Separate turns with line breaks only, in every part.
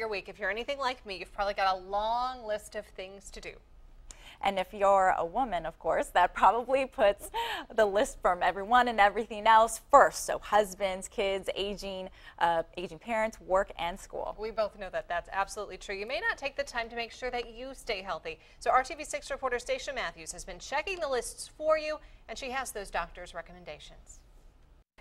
your week. If you're anything like me, you've probably got a long list of things to do.
And if you're a woman, of course, that probably puts the list from everyone and everything else first. So husbands, kids, aging parents, work, and school.
We both know that that's absolutely true. You may not take the time to make sure that you stay healthy. So RTV6 reporter Stacia Matthews has been checking the lists for you, and she has those doctor's recommendations.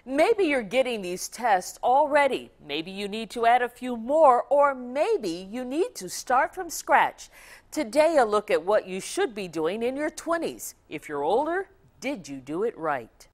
Maybe you're getting these tests already. Maybe you need to add a few more, or maybe you need to start from scratch. Today, a look at what you should be doing in your 20s. If you're older, did you do it right?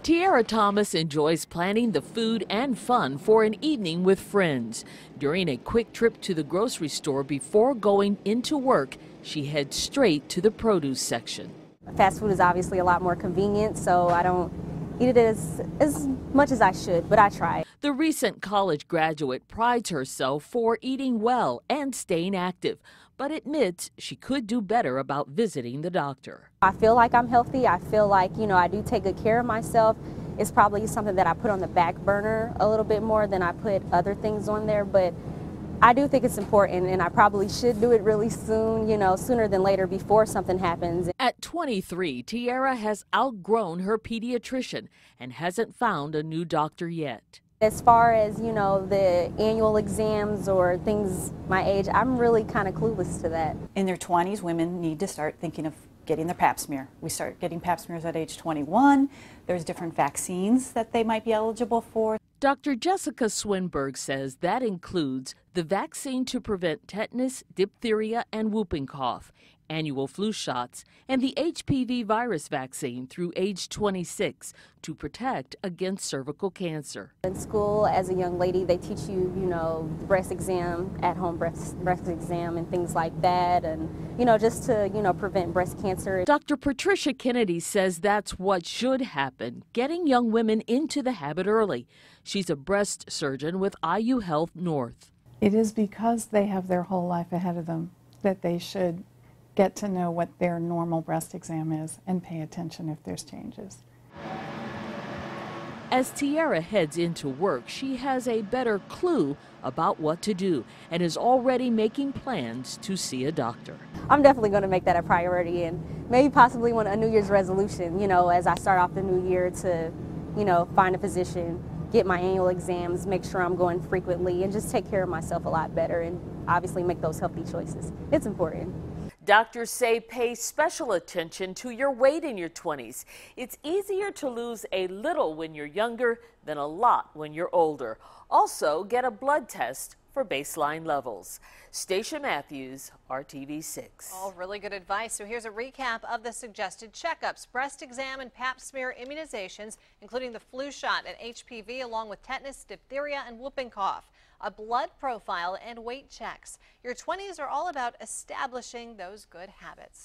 Tiara Thomas enjoys planning the food and fun for an evening with friends. During a quick trip to the grocery store before going into work, she heads straight to the produce section.
Fast food is obviously a lot more convenient, so I don't eat it as much as I should, but I try.
The recent college graduate prides herself for eating well and staying active, but admits she could do better about visiting the doctor.
I feel like I'm healthy. I feel like, I do take good care of myself. It's probably something that I put on the back burner a little bit more than I put other things on there, but I do think it's important, and I probably should do it really soon, sooner than later before something happens.
At 23, Tiara has outgrown her pediatrician and hasn't found a new doctor yet.
As far as, the annual exams or things my age, I'm really kind of clueless to that.
In their 20s, women need to start thinking of getting their pap smear. We start getting pap smears at age 21. There's different vaccines that they might be eligible for.
Dr. Jessica Swinberg says that includes the vaccine to prevent tetanus, diphtheria, and whooping cough, annual flu shots, and the HPV virus vaccine through age 26 to protect against cervical cancer.
In school, as a young lady, they teach you, breast exam, at-home breast exam and things like that, and, just to, prevent breast cancer.
Dr. Patricia Kennedy says that's what should happen, getting young women into the habit early. She's a breast surgeon with IU Health North.
It is because they have their whole life ahead of them that they should get to know what their normal breast exam is and pay attention if there's changes.
As Tiara heads into work, she has a better clue about what to do and is already making plans to see a doctor.
I'm definitely going to make that a priority, and maybe possibly a New Year's resolution, as I start off the new year to, find a physician, get my annual exams, make sure I'm going frequently, and just take care of myself a lot better and obviously make those healthy choices. It's important.
Doctors say pay special attention to your weight in your 20s. It's easier to lose a little when you're younger than a lot when you're older. Also, get a blood test for baseline levels. Stacia Matthews, RTV6.
All really good advice. So here's a recap of the suggested checkups: breast exam and pap smear immunizations, including the flu shot and HPV, along with tetanus, diphtheria, and whooping cough, a blood profile, and weight checks. Your 20s are all about establishing those good habits.